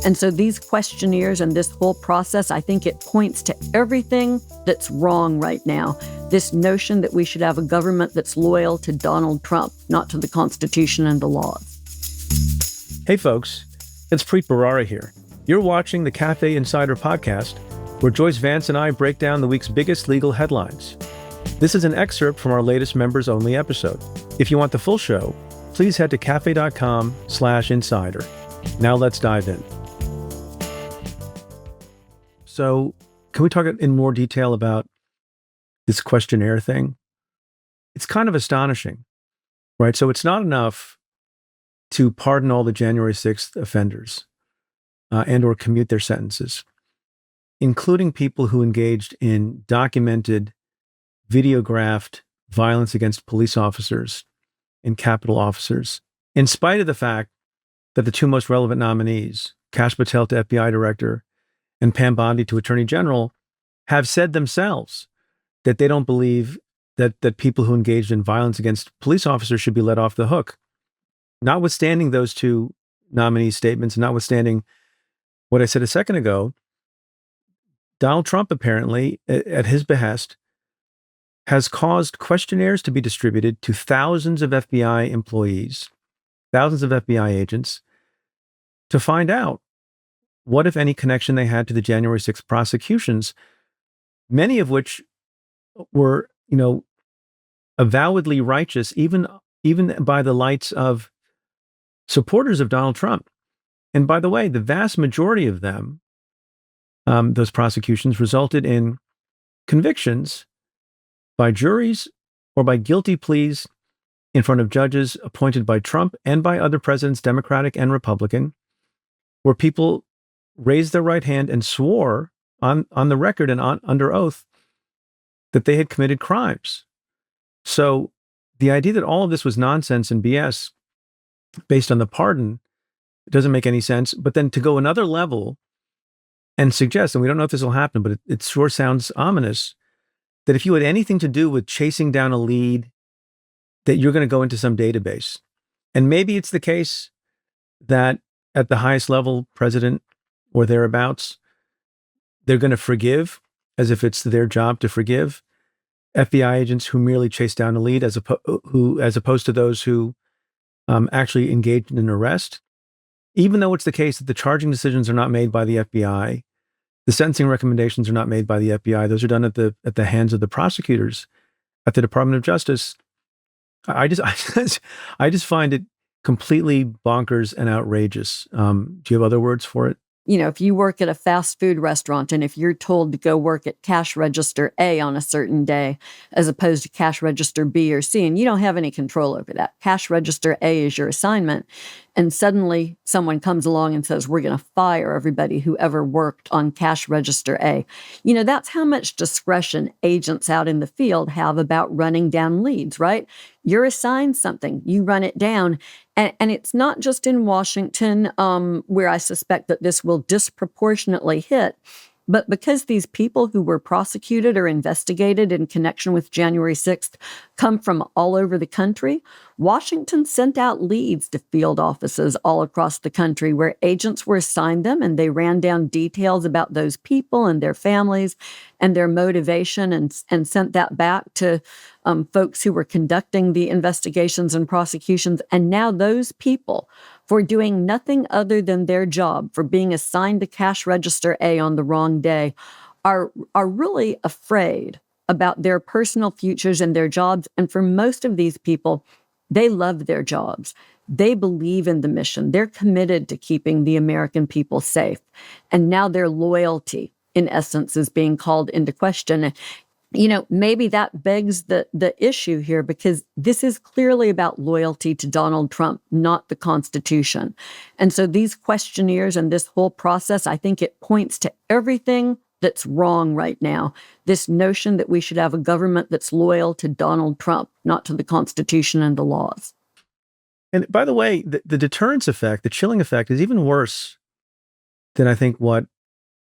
And so these questionnaires and this whole process, I think it points to everything that's wrong right now. This notion that we should have a government that's loyal to Donald Trump, not to the Constitution and the laws. Hey folks, it's Preet Bharara here. You're watching the Cafe Insider podcast, where Joyce Vance and I break down the week's biggest legal headlines. This is an excerpt from our latest members-only episode. If you want the full show, please head to cafe.com/insider. Now let's dive in. So, can we talk in more detail about this questionnaire thing? It's kind of astonishing, right? So it's not enough to pardon all the January 6th offenders and or commute their sentences, including people who engaged in documented, videographed violence against police officers and Capitol officers, in spite of the fact that the two most relevant nominees, Kash Patel to FBI director and Pam Bondi to Attorney General, have said themselves that they don't believe that people who engaged in violence against police officers should be let off the hook. Notwithstanding those two nominees' statements, notwithstanding what I said a second ago, Donald Trump apparently, at his behest, has caused questionnaires to be distributed to thousands of FBI employees, thousands of FBI agents, to find out what, if any, connection they had to the January 6th prosecutions, many of which were, avowedly righteous, even by the lights of supporters of Donald Trump. And by the way, the vast majority of them, those prosecutions, resulted in convictions by juries or by guilty pleas in front of judges appointed by Trump and by other presidents, Democratic and Republican, where people raised their right hand and swore on the record and under oath that they had committed crimes. So the idea that all of this was nonsense and BS based on the pardon doesn't make any sense. But then to go another level and suggest, and we don't know if this will happen, but it sure sounds ominous, that if you had anything to do with chasing down a lead, that you're going to go into some database. And maybe it's the case that at the highest level, president or thereabouts, they're going to forgive, as if it's their job to forgive, FBI agents who merely chase down a lead, as opposed to those who actually engaged in an arrest. Even though it's the case that the charging decisions are not made by the FBI, the sentencing recommendations are not made by the FBI; those are done at the hands of the prosecutors at the Department of Justice. I just find it completely bonkers and outrageous. Do you have other words for it? If you work at a fast food restaurant and if you're told to go work at cash register A on a certain day, as opposed to cash register B or C, and you don't have any control over that. Cash register A is your assignment. And suddenly someone comes along and says, we're going to fire everybody who ever worked on cash register A. That's how much discretion agents out in the field have about running down leads, right? You're assigned something, you run it down. And it's not just in Washington, where I suspect that this will disproportionately hit, but because these people who were prosecuted or investigated in connection with January 6th come from all over the country, Washington sent out leads to field offices all across the country where agents were assigned them, and they ran down details about those people and their families and their motivation and sent that back to folks who were conducting the investigations and prosecutions. And now those people, for doing nothing other than their job, for being assigned to cash register A on the wrong day, are really afraid about their personal futures and their jobs. And for most of these people, they love their jobs. They believe in the mission. They're committed to keeping the American people safe. And now their loyalty, in essence, is being called into question. Maybe that begs the issue here, because this is clearly about loyalty to Donald Trump, not the Constitution. And so these questionnaires and this whole process, I think it points to everything that's wrong right now. This notion that we should have a government that's loyal to Donald Trump, not to the Constitution and the laws. And by the way, the deterrence effect, the chilling effect, is even worse than I think what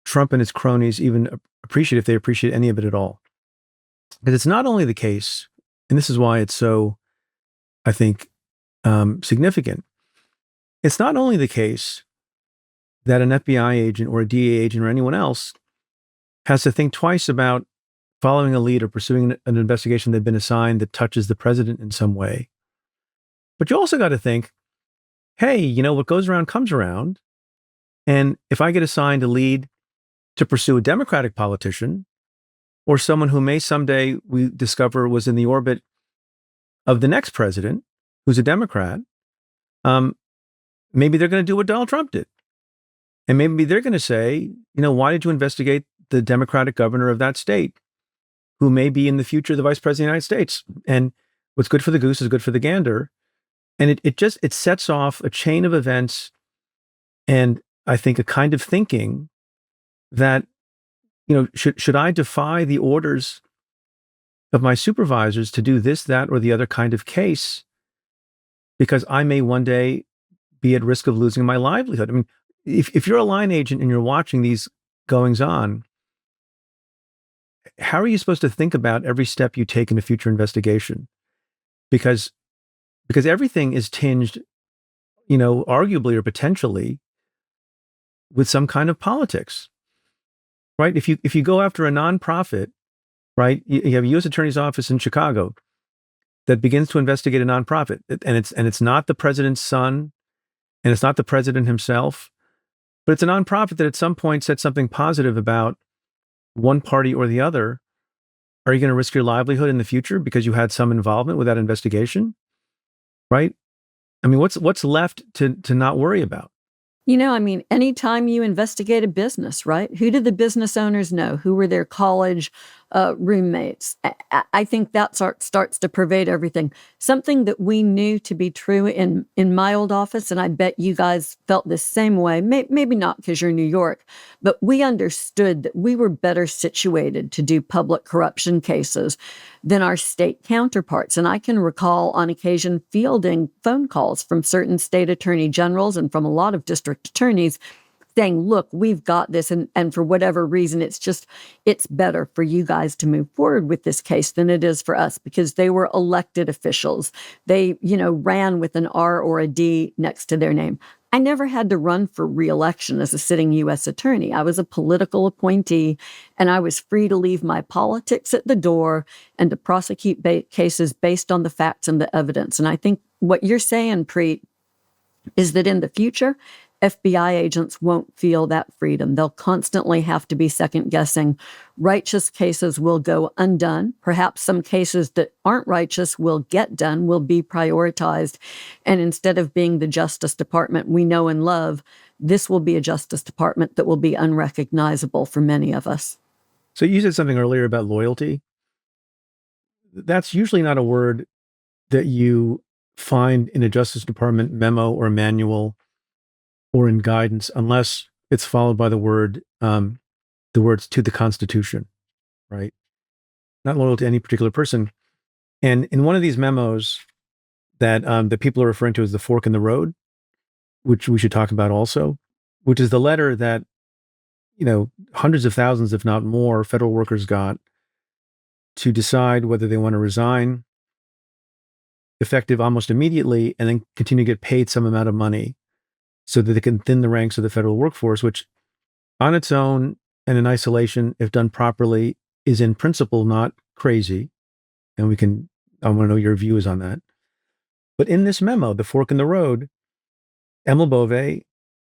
Trump and his cronies even appreciate, if they appreciate any of it at all. Because it's not only the case, and this is why it's so, I think, significant. It's not only the case that an FBI agent or a DEA agent or anyone else has to think twice about following a lead or pursuing an investigation they've been assigned that touches the president in some way. But you also got to think, hey, what goes around comes around. And if I get assigned a lead to pursue a Democratic politician or someone who may someday we discover was in the orbit of the next president, who's a Democrat, maybe they're going to do what Donald Trump did. And maybe they're going to say, why did you investigate the Democratic governor of that state, who may be in the future the vice president of the United States? And what's good for the goose is good for the gander. And it sets off a chain of events, and I think a kind of thinking that, should I defy the orders of my supervisors to do this, that, or the other kind of case, because I may one day be at risk of losing my livelihood? I mean, if you're a line agent and you're watching these goings on, how are you supposed to think about every step you take in a future investigation? Because everything is tinged, arguably or potentially with some kind of politics, right? If you go after a nonprofit, right, you have a U.S. Attorney's Office in Chicago that begins to investigate a nonprofit, and it's not the president's son, and it's not the president himself, but it's a nonprofit that at some point said something positive about one party or the other. Are you going to risk your livelihood in the future because you had some involvement with that investigation? Right? I mean, what's left to not worry about? Anytime you investigate a business, right? Who did the business owners know? Who were their college roommates? I think that starts to pervade everything. Something that we knew to be true in my old office, and I bet you guys felt the same way, maybe not because you're in New York, but we understood that we were better situated to do public corruption cases than our state counterparts. And I can recall on occasion fielding phone calls from certain state attorney generals and from a lot of district attorneys saying, look, we've got this. And for whatever reason, it's better for you guys to move forward with this case than it is for us, because they were elected officials. They, ran with an R or a D next to their name. I never had to run for re-election as a sitting U.S. attorney. I was a political appointee, and I was free to leave my politics at the door and to prosecute cases based on the facts and the evidence. And I think what you're saying, Preet, is that in the future, FBI agents won't feel that freedom. They'll constantly have to be second guessing. Righteous cases will go undone. Perhaps some cases that aren't righteous will get done, will be prioritized. And instead of being the Justice Department we know and love, this will be a Justice Department that will be unrecognizable for many of us. So you said something earlier about loyalty. That's usually not a word that you find in a Justice Department memo or manual or in guidance, unless it's followed by the words "to the Constitution," right? Not loyal to any particular person. And in one of these memos that the people are referring to as the fork in the road, which we should talk about also, which is the letter that hundreds of thousands, if not more, federal workers got to decide whether they want to resign, effective almost immediately, and then continue to get paid some amount of money so that they can thin the ranks of the federal workforce, which on its own and in isolation, if done properly, is in principle not crazy. And I want to know your views on that. But in this memo, the fork in the road, Emil Bove,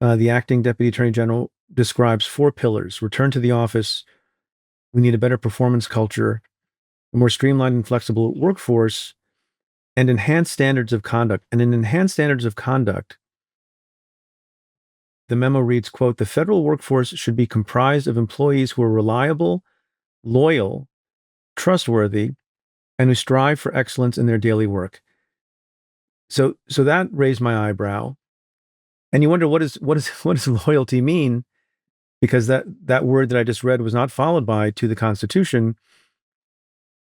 the acting deputy attorney general, describes 4 pillars: return to the office, we need a better performance culture, a more streamlined and flexible workforce, and enhanced standards of conduct. And in enhanced standards of conduct, the memo reads, quote, the federal workforce should be comprised of employees who are reliable, loyal, trustworthy, and who strive for excellence in their daily work. So that raised my eyebrow. And you wonder, what does loyalty mean? Because that word that I just read was not followed by "to the Constitution."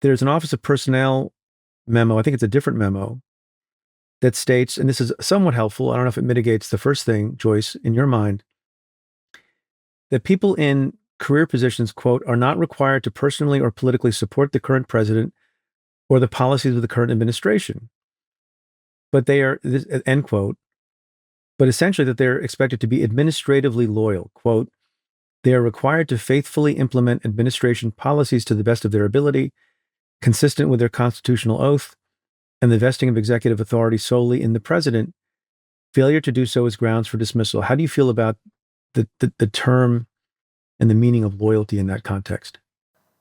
There's an Office of Personnel memo, I think it's a different memo, that states, and this is somewhat helpful, I don't know if it mitigates the first thing, Joyce, in your mind, that people in career positions, quote, are not required to personally or politically support the current president or the policies of the current administration. But they are, end quote, but essentially that they're expected to be administratively loyal. Quote, they are required to faithfully implement administration policies to the best of their ability, consistent with their constitutional oath, and the vesting of executive authority solely in the president. Failure to do so is grounds for dismissal. How do you feel about the term and the meaning of loyalty in that context?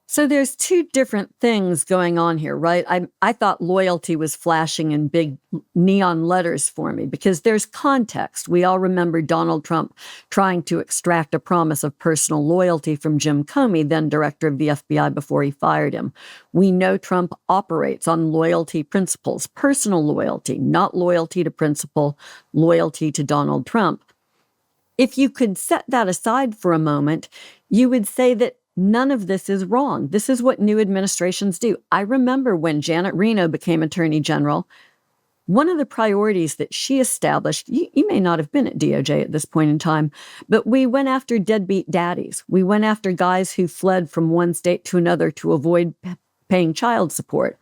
So there's two different things going on here, right? I thought loyalty was flashing in big neon letters for me because there's context. We all remember Donald Trump trying to extract a promise of personal loyalty from Jim Comey, then director of the FBI, before he fired him. We know Trump operates on loyalty principles, personal loyalty, not loyalty to principle, loyalty to Donald Trump. If you could set that aside for a moment, you would say that none of this is wrong. This is what new administrations do. I remember when Janet Reno became Attorney General, one of the priorities that she established, you may not have been at DOJ at this point in time, but we went after deadbeat daddies. We went after guys who fled from one state to another to avoid paying child support.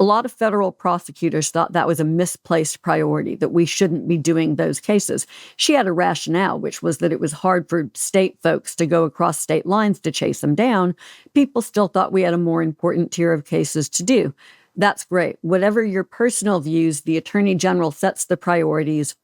A lot of federal prosecutors thought that was a misplaced priority, that we shouldn't be doing those cases. She had a rationale, which was that it was hard for state folks to go across state lines to chase them down. People still thought we had a more important tier of cases to do. That's great. Whatever your personal views, the Attorney General sets the priorities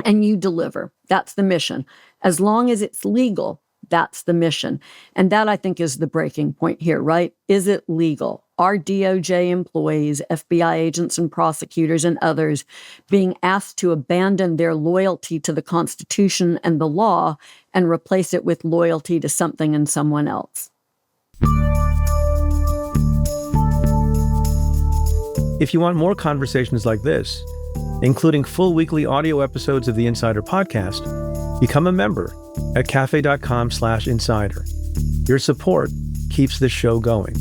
and you deliver. That's the mission. As long as it's legal, that's the mission. And that, I think, is the breaking point here, right? Is it legal? Are DOJ employees, FBI agents and prosecutors and others being asked to abandon their loyalty to the Constitution and the law and replace it with loyalty to something and someone else? If you want more conversations like this, including full weekly audio episodes of the Insider Podcast, become a member at cafe.com/insider. Your support keeps this show going.